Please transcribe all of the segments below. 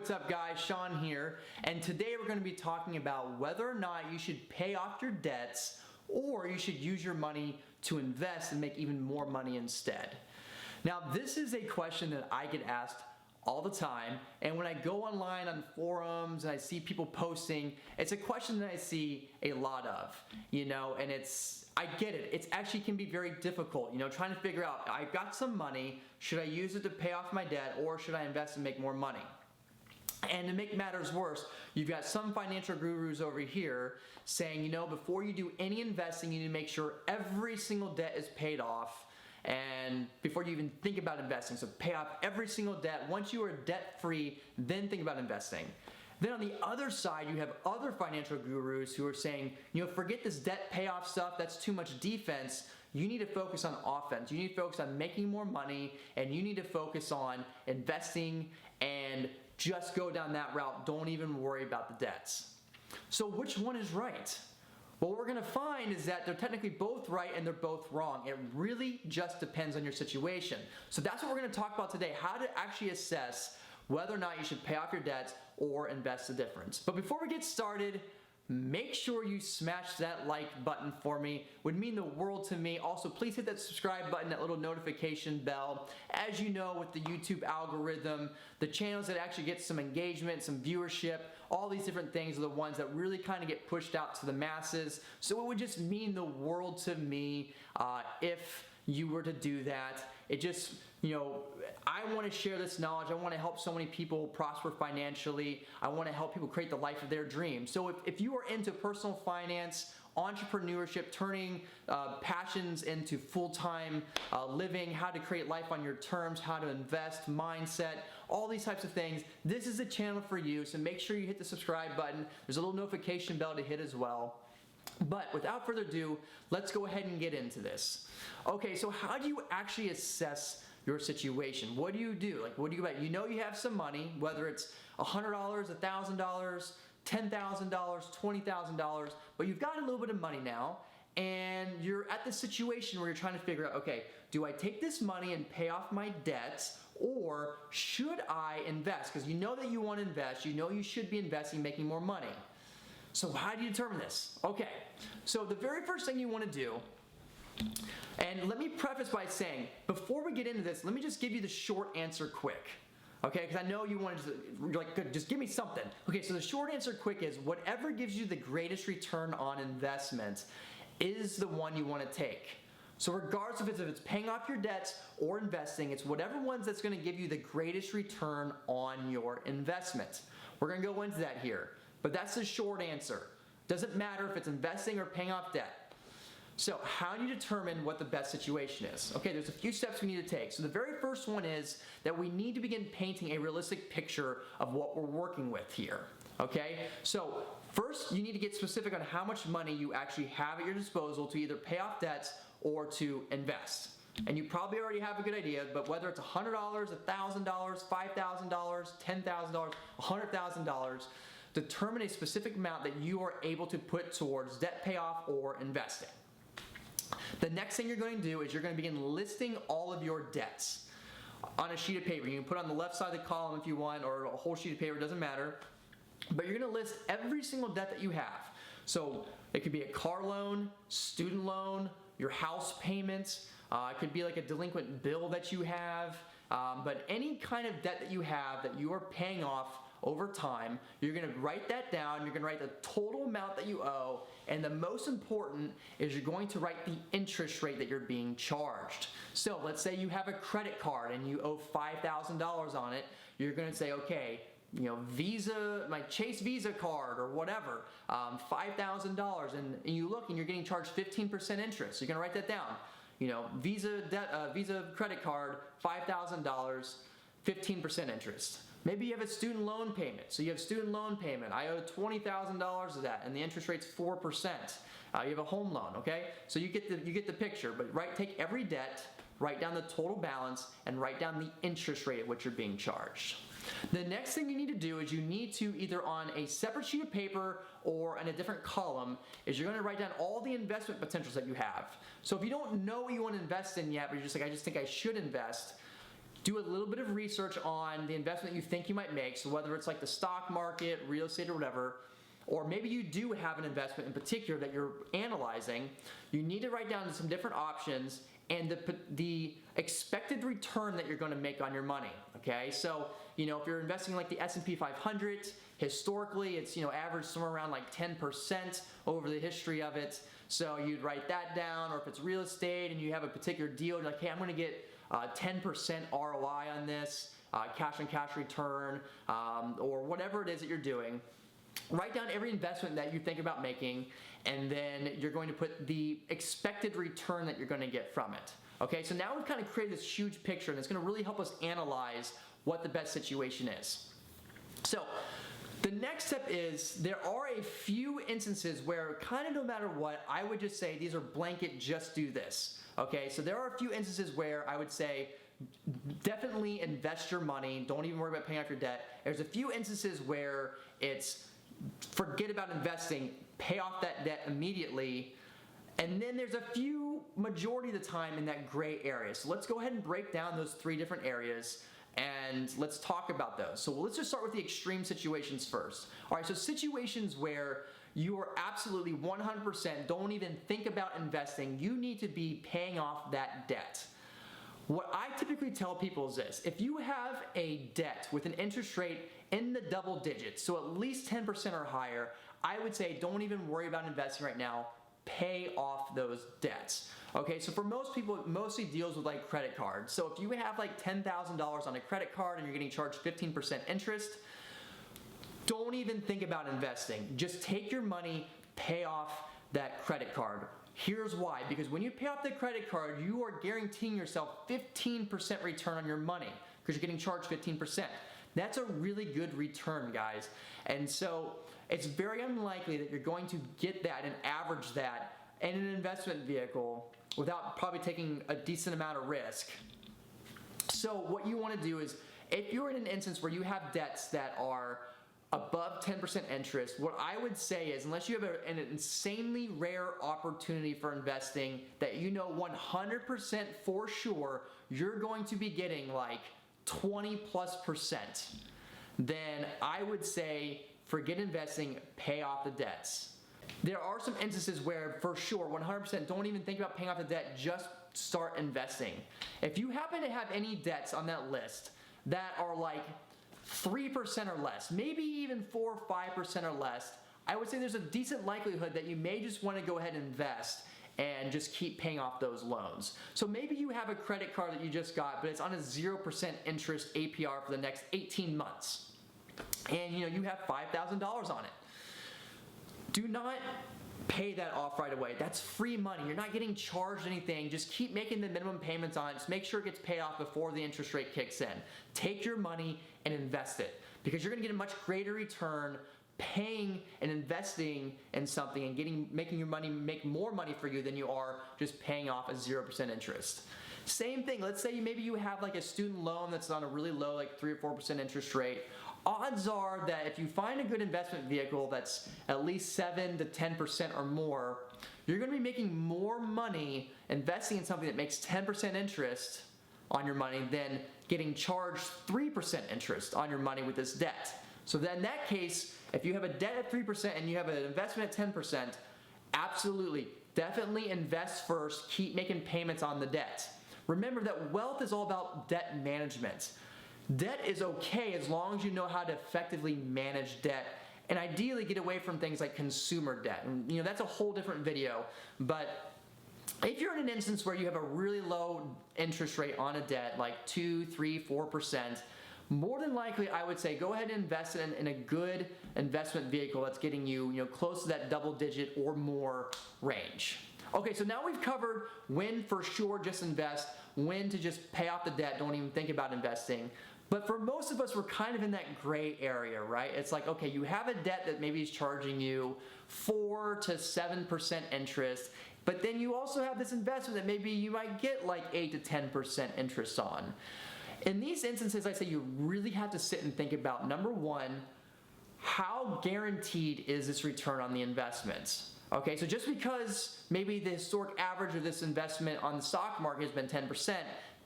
what's up guys? Sean here, and today we're going to be talking about whether or not you should pay off your debts or you should use your money to invest and make even more money instead. Now, this is a question that I get asked all the time, and when I go online on forums and I see people posting, it's a question that I see a lot of, and I get it. It actually can be very difficult, trying to figure out, I've got some money, should I use it to pay off my debt or should I invest and make more money? And to make matters worse, you've got some financial gurus over here saying, before you do any investing, you need to make sure every single debt is paid off. And before you even think about investing, so pay off every single debt. Once you are debt-free, then think about investing. Then on the other side, you have other financial gurus who are saying, forget this debt payoff stuff, that's too much defense. You need to focus on offense. You need to focus on making more money, and you need to focus on investing and just go down that route. Don't even worry about the debts. So which one is right? Well, what we're going to find is that they're technically both right and they're both wrong. It really just depends on your situation. So that's what we're going to talk about today, how to actually assess whether or not you should pay off your debts or invest the difference. But before we get started, make sure you smash that like button for me. It would mean the world to me. Also, please hit that subscribe button, that little notification bell. As you know, with the YouTube algorithm, the channels that actually get some engagement, some viewership, all these different things are the ones that really kind of get pushed out to the masses. So it would just mean the world to me if you were to do that. It just, I want to share this knowledge. I want to help so many people prosper financially. I want to help people create the life of their dreams. So if you are into personal finance, entrepreneurship, turning passions into full-time living, how to create life on your terms, how to invest, mindset, all these types of things, this is a channel for you. So make sure you hit the subscribe button. There's a little notification bell to hit as well. But without further ado, let's go ahead and get into this. Okay, so how do you actually assess your situation? What do you do? What do you about? You have some money, whether it's $100, $1,000, $10,000, $20,000, but you've got a little bit of money now, and you're at the situation where you're trying to figure out, okay, do I take this money and pay off my debts, or should I invest? Because you know that you want to invest, you should be investing, making more money. So how do you determine this? Okay, so the very first thing you want to do, and let me preface by saying, before we get into this, let me just give you the short answer quick. Okay, because I know you want to, you're like, good, just give me something. Okay, so the short answer quick is whatever gives you the greatest return on investment is the one you want to take. So regardless if it's paying off your debts or investing, it's whatever ones that's going to give you the greatest return on your investment. We're going to go into that here. But that's the short answer. Doesn't matter if it's investing or paying off debt. So how do you determine what the best situation is? Okay, there's a few steps we need to take. So the very first one is that we need to begin painting a realistic picture of what we're working with here. Okay, so first you need to get specific on how much money you actually have at your disposal to either pay off debts or to invest. And you probably already have a good idea, but whether it's $100, $1,000, $5,000, $10,000, $100,000, determine a specific amount that you are able to put towards debt payoff or investing. The next thing you're going to do is you're going to begin listing all of your debts on a sheet of paper. You can put it on the left side of the column if you want, or a whole sheet of paper, doesn't matter. But you're going to list every single debt that you have. So it could be a car loan, student loan, your house payments. It could be like a delinquent bill that you have. But any kind of debt that you have that you are paying off over time, you're going to write that down. You're going to write the total amount that you owe, and the most important is you're going to write the interest rate that you're being charged. So let's say you have a credit card and you owe $5,000 on it. You're going to say, okay, Visa, my Chase Visa card or whatever, $5,000, and you look and you're getting charged 15% interest. You're going to write that down. Visa credit card, $5,000, 15% interest. Maybe you have a student loan payment. So you have student loan payment. I owe $20,000 of that, and the interest rate's 4%. You have a home loan, okay? So you get the picture. But take every debt, write down the total balance, and write down the interest rate at which you're being charged. The next thing you need to do is you need to, either on a separate sheet of paper or in a different column, is you're going to write down all the investment potentials that you have. So if you don't know what you want to invest in yet, but you're just like, I just think I should invest, do a little bit of research on the investment you think you might make. So whether it's like the stock market, real estate, or whatever, or maybe you do have an investment in particular that you're analyzing, you need to write down some different options and the expected return that you're going to make on your money. Okay, so if you're investing like the S&P 500, historically it's averaged somewhere around like 10% over the history of it. So you'd write that down. Or if it's real estate and you have a particular deal, you're like, hey, I'm going to get 10% ROI on this, cash on cash return, or whatever it is that you're doing. Write down every investment that you think about making, and then you're going to put the expected return that you're going to get from it. Okay, so now we've kind of created this huge picture, and it's going to really help us analyze what the best situation is. So the next step is there are a few instances where kind of no matter what, I would just say these are blanket, just do this. Okay, so there are a few instances where I would say definitely invest your money. Don't even worry about paying off your debt. There's a few instances where it's forget about investing, pay off that debt immediately. And then there's a few, majority of the time, in that gray area. So let's go ahead and break down those 3 different areas and let's talk about those. So let's just start with the extreme situations first. All right, so situations where you are absolutely 100% don't even think about investing, you need to be paying off that debt. What I typically tell people is this: if you have a debt with an interest rate in the double digits, so at least 10% or higher, I would say don't even worry about investing right now. Pay off those debts. Okay, so for most people, it mostly deals with like credit cards. So if you have like $10,000 on a credit card and you're getting charged 15% interest, don't even think about investing. Just take your money, pay off that credit card. Here's why: because when you pay off the credit card, you are guaranteeing yourself 15% return on your money because you're getting charged 15%. That's a really good return, guys. And so it's very unlikely that you're going to get that and average that in an investment vehicle without probably taking a decent amount of risk. So what you want to do is, if you're in an instance where you have debts that are above 10% interest, what I would say is, unless you have an insanely rare opportunity for investing that 100% for sure you're going to be getting like 20+%, then I would say forget investing, pay off the debts. There are some instances where for sure 100% don't even think about paying off the debt, just start investing. If you happen to have any debts on that list that are like 3% or less, maybe even 4 or 5% or less, I would say there's a decent likelihood that you may just want to go ahead and invest and just keep paying off those loans. So maybe you have a credit card that you just got, but it's on a 0% interest APR for the next 18 months. And you have $5,000 on it. Do not pay that off right away. That's free money. You're not getting charged anything. Just keep making the minimum payments on it. Just make sure it gets paid off before the interest rate kicks in. Take your money and invest it, because you're going to get a much greater return paying and investing in something and making your money make more money for you than you are just paying off a 0% interest. Same thing, let's say maybe you have like a student loan that's on a really low, like 3 or 4% interest rate. Odds are that if you find a good investment vehicle that's at least 7 to 10% or more, you're going to be making more money investing in something that makes 10% interest on your money than getting charged 3% interest on your money with this debt. So then in that case, if you have a debt at 3% and you have an investment at 10%, absolutely, definitely invest first, keep making payments on the debt. Remember that wealth is all about debt management. Debt is okay as long as you know how to effectively manage debt, and ideally get away from things like consumer debt. And that's a whole different video. But if you're in an instance where you have a really low interest rate on a debt, like 2, 3, 4%, more than likely I would say go ahead and invest in a good investment vehicle that's getting you, close to that double digit or more range. Okay, so now we've covered when for sure just invest, when to just pay off the debt, don't even think about investing. But for most of us, we're kind of in that gray area, right? It's like, okay, you have a debt that maybe is charging you 4 to 7% interest, but then you also have this investment that maybe you might get like 8 to 10% interest on. In these instances, I say you really have to sit and think about, number one, how guaranteed is this return on the investments? Okay, so just because maybe the historic average of this investment on the stock market has been 10%,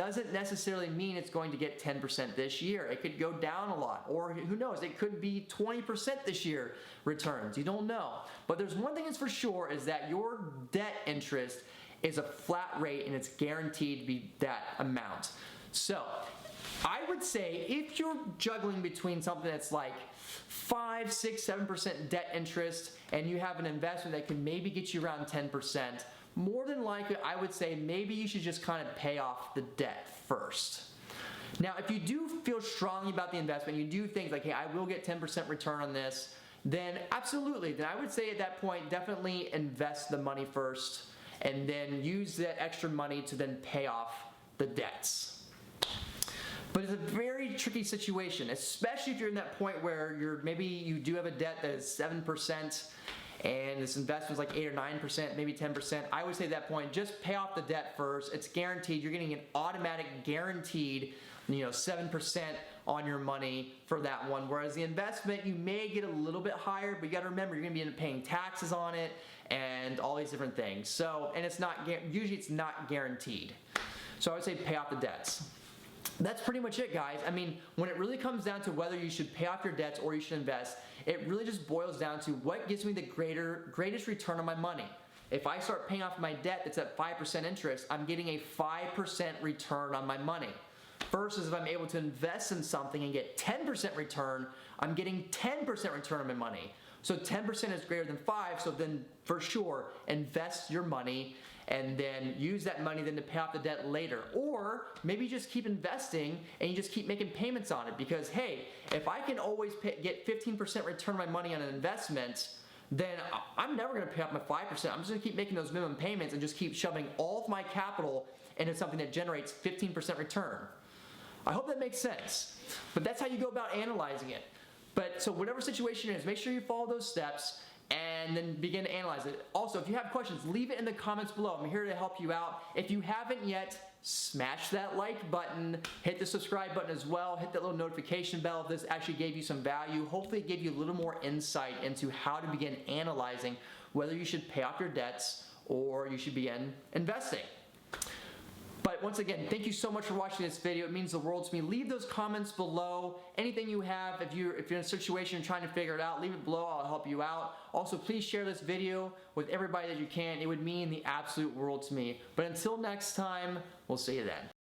doesn't necessarily mean it's going to get 10% this year. It could go down a lot, or who knows, it could be 20% this year returns. You don't know. But there's one thing that's for sure is that your debt interest is a flat rate and it's guaranteed to be that amount. So I would say if you're juggling between something that's like 5, 6, 7% debt interest and you have an investment that can maybe get you around 10%, more than likely I would say maybe you should just kind of pay off the debt first. Now, if you do feel strongly about the investment, you do think like, hey, I will get 10% return on this, then absolutely. Then I would say at that point, definitely invest the money first and then use that extra money to then pay off the debts. But it's a very tricky situation, especially if you're in that point where maybe you do have a debt that is 7% and this investment is like 8 or 9%, maybe 10%. I would say at that point, just pay off the debt first. It's guaranteed. You're getting an automatic guaranteed 7% on your money for that one. Whereas the investment, you may get a little bit higher, but you got to remember you're going to be paying taxes on it and all these different things. So, and usually it's not guaranteed. So I would say pay off the debts. That's pretty much it, guys. I mean, when it really comes down to whether you should pay off your debts or you should invest, it really just boils down to what gives me the greatest return on my money. If I start paying off my debt that's at 5% interest, I'm getting a 5% return on my money. Versus if I'm able to invest in something and get 10% return, I'm getting 10% return on my money. So 10% is greater than 5, so then for sure, invest your money and then use that money then to pay off the debt later. Or maybe you just keep investing and you just keep making payments on it because, hey, if I can always get 15% return on my money on an investment, then I'm never gonna pay off my 5%. I'm just gonna keep making those minimum payments and just keep shoving all of my capital into something that generates 15% return. I hope that makes sense. But that's how you go about analyzing it. But so whatever situation it is, make sure you follow those steps and then begin to analyze it. Also, if you have questions, leave it in the comments below. I'm here to help you out. If you haven't yet, smash that like button, hit the subscribe button as well, hit that little notification bell if this actually gave you some value. Hopefully it gave you a little more insight into how to begin analyzing whether you should pay off your debts or you should begin investing. But once again, thank you so much for watching this video. It means the world to me. Leave those comments below. Anything you have, if you're in a situation and trying to figure it out, leave it below. I'll help you out. Also, please share this video with everybody that you can. It would mean the absolute world to me. But until next time, we'll see you then.